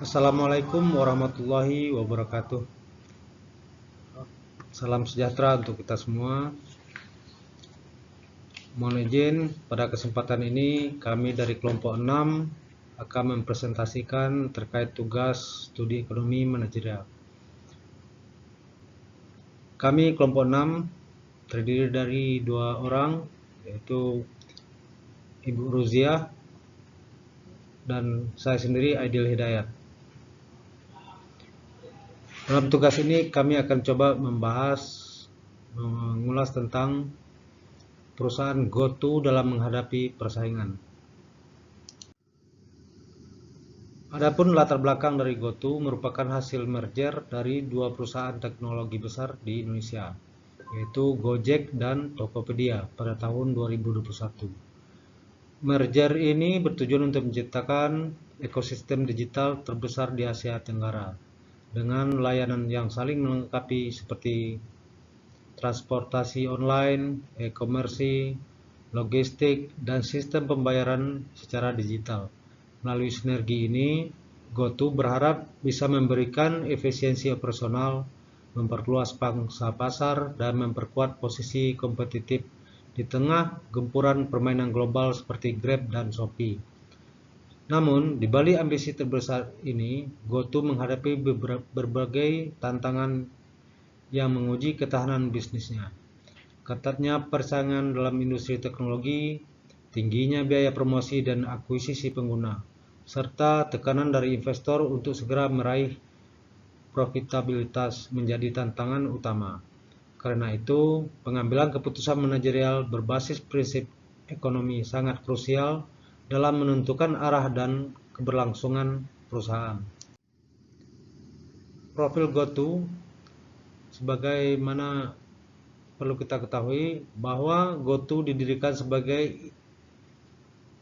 Assalamualaikum warahmatullahi wabarakatuh. Salam sejahtera untuk kita semua. Mohon izin, pada kesempatan ini kami dari kelompok 6 akan mempresentasikan terkait tugas studi ekonomi manajerial. Kami kelompok 6 terdiri dari 2 orang, yaitu Ibu Ruziah dan saya sendiri Aidil Hidayat. Dalam tugas ini kami akan coba mengulas tentang perusahaan GoTo dalam menghadapi persaingan. Adapun latar belakang dari GoTo merupakan hasil merger dari 2 perusahaan teknologi besar di Indonesia, yaitu Gojek dan Tokopedia pada tahun 2021. Merger ini bertujuan untuk menciptakan ekosistem digital terbesar di Asia Tenggara dengan layanan yang saling melengkapi seperti transportasi online, e-commerce, logistik, dan sistem pembayaran secara digital. Melalui sinergi ini, GoTo berharap bisa memberikan efisiensi operasional, memperluas pangsa pasar, dan memperkuat posisi kompetitif di tengah gempuran permainan global seperti Grab dan Shopee. Namun, di balik ambisi terbesar ini, GoTo menghadapi berbagai tantangan yang menguji ketahanan bisnisnya. Ketatnya persaingan dalam industri teknologi, tingginya biaya promosi dan akuisisi pengguna, serta tekanan dari investor untuk segera meraih profitabilitas menjadi tantangan utama. Karena itu, pengambilan keputusan manajerial berbasis prinsip ekonomi sangat krusial dalam menentukan arah dan keberlangsungan perusahaan. Profil GoTo, sebagaimana perlu kita ketahui bahwa GoTo didirikan sebagai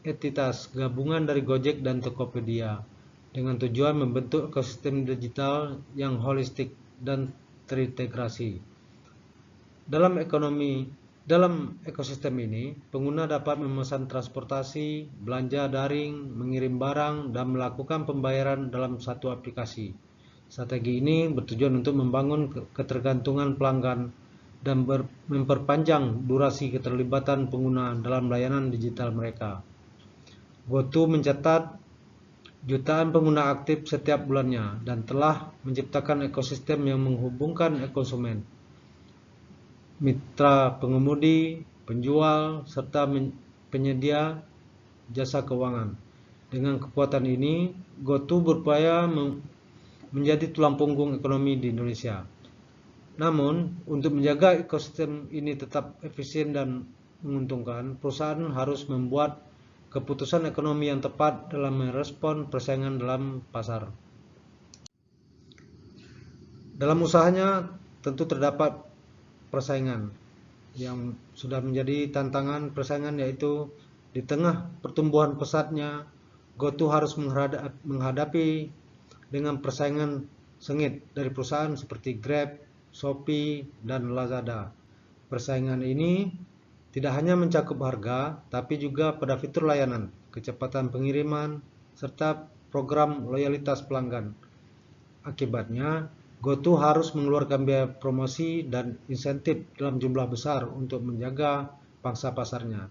entitas gabungan dari Gojek dan Tokopedia dengan tujuan membentuk ekosistem digital yang holistik dan terintegrasi. Dalam ekosistem ini, pengguna dapat memesan transportasi, belanja daring, mengirim barang, dan melakukan pembayaran dalam satu aplikasi. Strategi ini bertujuan untuk membangun ketergantungan pelanggan dan memperpanjang durasi keterlibatan pengguna dalam layanan digital mereka. GoTo mencatat jutaan pengguna aktif setiap bulannya dan telah menciptakan ekosistem yang menghubungkan konsumen, mitra pengemudi, penjual, serta penyedia jasa keuangan. Dengan kekuatan ini, GoTo berupaya menjadi tulang punggung ekonomi di Indonesia. Namun, untuk menjaga ekosistem ini tetap efisien dan menguntungkan, perusahaan harus membuat keputusan ekonomi yang tepat dalam merespon persaingan dalam pasar. Dalam usahanya tentu terdapat persaingan yang sudah menjadi tantangan persaingan, yaitu di tengah pertumbuhan pesatnya, GoTo harus menghadapi dengan persaingan sengit dari perusahaan seperti Grab, Shopee, dan Lazada. Persaingan ini tidak hanya mencakup harga, tapi juga pada fitur layanan, kecepatan pengiriman, serta program loyalitas pelanggan. Akibatnya, GoTo harus mengeluarkan biaya promosi dan insentif dalam jumlah besar untuk menjaga pangsa pasarnya.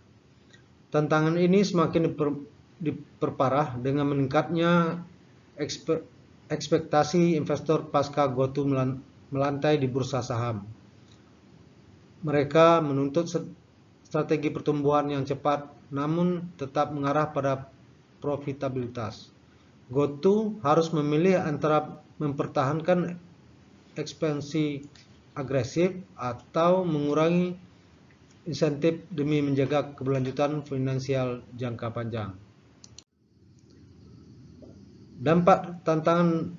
Tantangan ini semakin diperparah dengan meningkatnya ekspektasi investor pasca GoTo melantai di bursa saham. Mereka menuntut strategi pertumbuhan yang cepat namun tetap mengarah pada profitabilitas. GoTo harus memilih antara mempertahankan ekspansi agresif atau mengurangi insentif demi menjaga keberlanjutan finansial jangka panjang. Dampak tantangan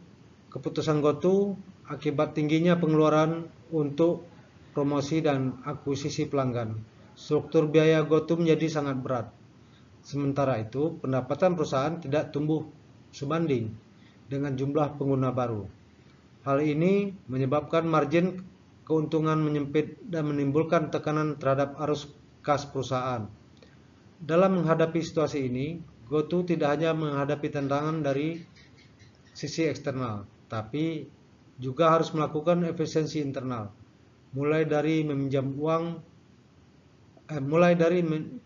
keputusan GoTo akibat tingginya pengeluaran untuk promosi dan akuisisi pelanggan. Struktur biaya GoTo menjadi sangat berat. Sementara itu, pendapatan perusahaan tidak tumbuh sebanding dengan jumlah pengguna baru. Hal ini menyebabkan margin keuntungan menyempit dan menimbulkan tekanan terhadap arus kas perusahaan. Dalam menghadapi situasi ini, GoTo tidak hanya menghadapi tantangan dari sisi eksternal, tapi juga harus melakukan efisiensi internal, mulai dari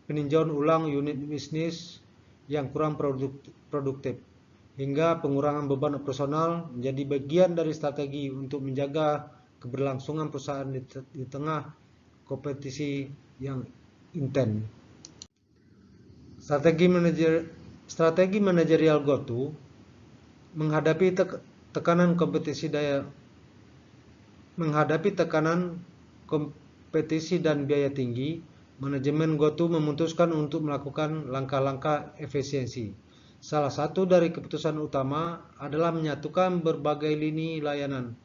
peninjauan ulang unit bisnis yang kurang produktif, hingga pengurangan beban operasional menjadi bagian dari strategi untuk menjaga keberlangsungan perusahaan di tengah kompetisi yang intens. Strategi manajerial GoTo menghadapi tekanan kompetisi dan biaya tinggi. Manajemen GoTo memutuskan untuk melakukan langkah-langkah efisiensi. Salah satu dari keputusan utama adalah menyatukan berbagai lini layanan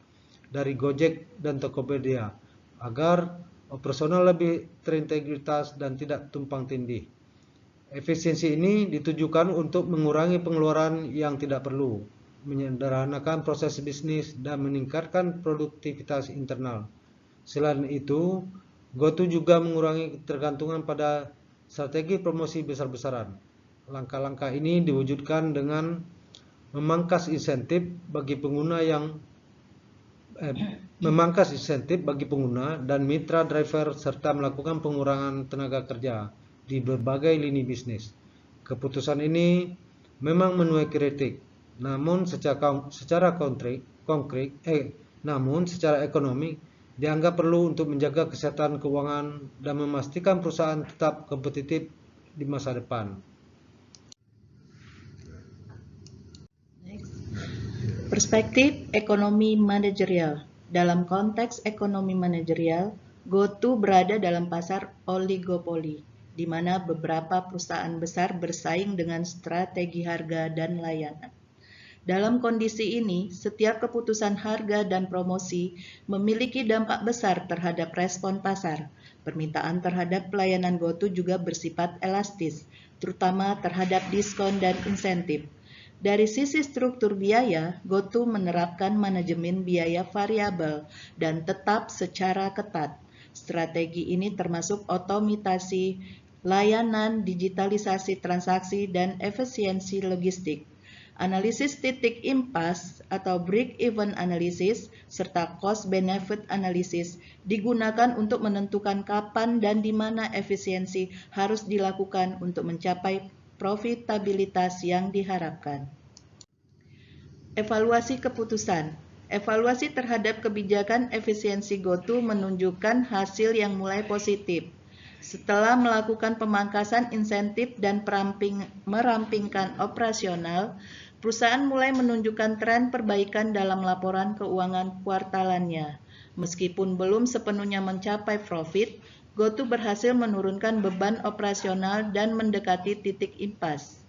dari Gojek dan Tokopedia agar operasional lebih terintegritas dan tidak tumpang tindih. Efisiensi ini ditujukan untuk mengurangi pengeluaran yang tidak perlu, menyederhanakan proses bisnis, dan meningkatkan produktivitas internal. Selain itu, GoTo juga mengurangi ketergantungan pada strategi promosi besar-besaran. Langkah-langkah ini diwujudkan dengan memangkas insentif bagi pengguna dan mitra driver serta melakukan pengurangan tenaga kerja di berbagai lini bisnis. Keputusan ini memang menuai kritik, namun secara ekonomi dianggap perlu untuk menjaga kesehatan keuangan dan memastikan perusahaan tetap kompetitif di masa depan. Perspektif ekonomi manajerial. Dalam konteks ekonomi manajerial, GoTo berada dalam pasar oligopoli, di mana beberapa perusahaan besar bersaing dengan strategi harga dan layanan. Dalam kondisi ini, setiap keputusan harga dan promosi memiliki dampak besar terhadap respon pasar. Permintaan terhadap pelayanan GoTo juga bersifat elastis, terutama terhadap diskon dan insentif. Dari sisi struktur biaya, GoTo menerapkan manajemen biaya variabel dan tetap secara ketat. Strategi ini termasuk otomatisasi layanan, digitalisasi transaksi, dan efisiensi logistik. Analisis titik impas atau break-even analysis serta cost-benefit analysis digunakan untuk menentukan kapan dan di mana efisiensi harus dilakukan untuk mencapai profitabilitas yang diharapkan. Evaluasi keputusan. Evaluasi terhadap kebijakan efisiensi GoTo menunjukkan hasil yang mulai positif. Setelah melakukan pemangkasan insentif dan merampingkan operasional, perusahaan mulai menunjukkan tren perbaikan dalam laporan keuangan kuartalannya. Meskipun belum sepenuhnya mencapai profit, GoTo berhasil menurunkan beban operasional dan mendekati titik impas.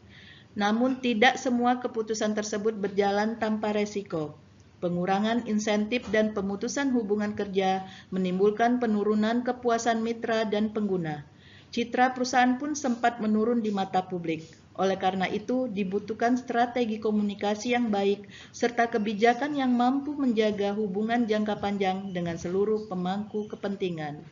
Namun tidak semua keputusan tersebut berjalan tanpa resiko. Pengurangan insentif dan pemutusan hubungan kerja menimbulkan penurunan kepuasan mitra dan pengguna. Citra perusahaan pun sempat menurun di mata publik. Oleh karena itu, dibutuhkan strategi komunikasi yang baik serta kebijakan yang mampu menjaga hubungan jangka panjang dengan seluruh pemangku kepentingan.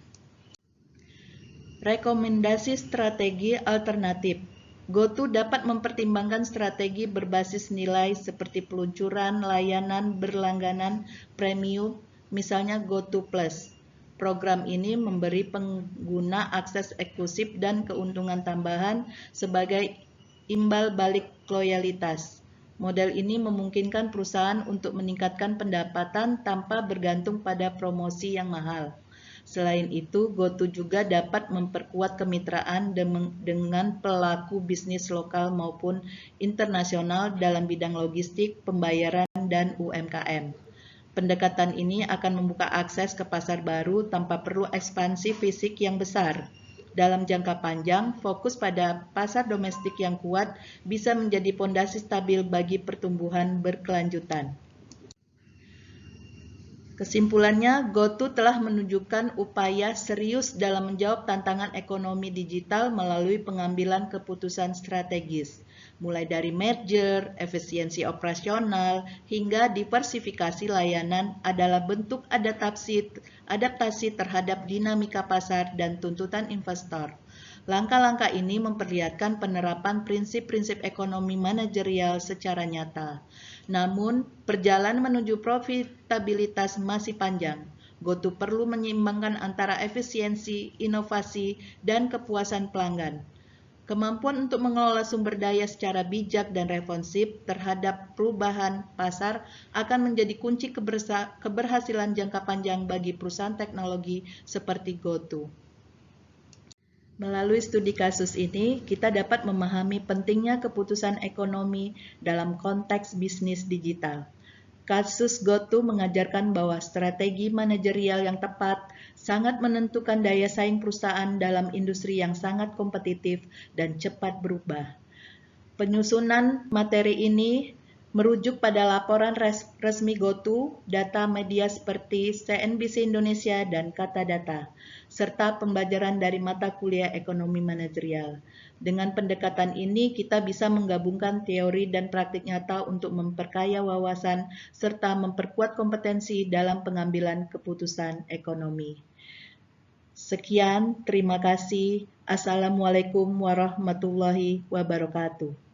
Rekomendasi strategi alternatif. GoTo dapat mempertimbangkan strategi berbasis nilai seperti peluncuran layanan berlangganan premium, misalnya GoTo Plus. Program ini memberi pengguna akses eksklusif dan keuntungan tambahan sebagai imbal balik loyalitas. Model ini memungkinkan perusahaan untuk meningkatkan pendapatan tanpa bergantung pada promosi yang mahal. Selain itu, GoTo juga dapat memperkuat kemitraan dengan pelaku bisnis lokal maupun internasional dalam bidang logistik, pembayaran, dan UMKM. Pendekatan ini akan membuka akses ke pasar baru tanpa perlu ekspansi fisik yang besar. Dalam jangka panjang, fokus pada pasar domestik yang kuat bisa menjadi fondasi stabil bagi pertumbuhan berkelanjutan. Kesimpulannya, GoTo telah menunjukkan upaya serius dalam menjawab tantangan ekonomi digital melalui pengambilan keputusan strategis, mulai dari merger, efisiensi operasional, hingga diversifikasi layanan adalah bentuk adaptasi terhadap dinamika pasar dan tuntutan investor. Langkah-langkah ini memperlihatkan penerapan prinsip-prinsip ekonomi manajerial secara nyata. Namun, perjalanan menuju profitabilitas masih panjang. GoTo perlu menyeimbangkan antara efisiensi, inovasi, dan kepuasan pelanggan. Kemampuan untuk mengelola sumber daya secara bijak dan responsif terhadap perubahan pasar akan menjadi kunci keberhasilan jangka panjang bagi perusahaan teknologi seperti GoTo. Melalui studi kasus ini, kita dapat memahami pentingnya keputusan ekonomi dalam konteks bisnis digital. Kasus GoTo mengajarkan bahwa strategi manajerial yang tepat sangat menentukan daya saing perusahaan dalam industri yang sangat kompetitif dan cepat berubah. Penyusunan materi ini merujuk pada laporan resmi GoTo, data media seperti CNBC Indonesia dan Katadata, serta pembelajaran dari mata kuliah ekonomi manajerial. Dengan pendekatan ini, kita bisa menggabungkan teori dan praktik nyata untuk memperkaya wawasan serta memperkuat kompetensi dalam pengambilan keputusan ekonomi. Sekian, terima kasih. Assalamualaikum warahmatullahi wabarakatuh.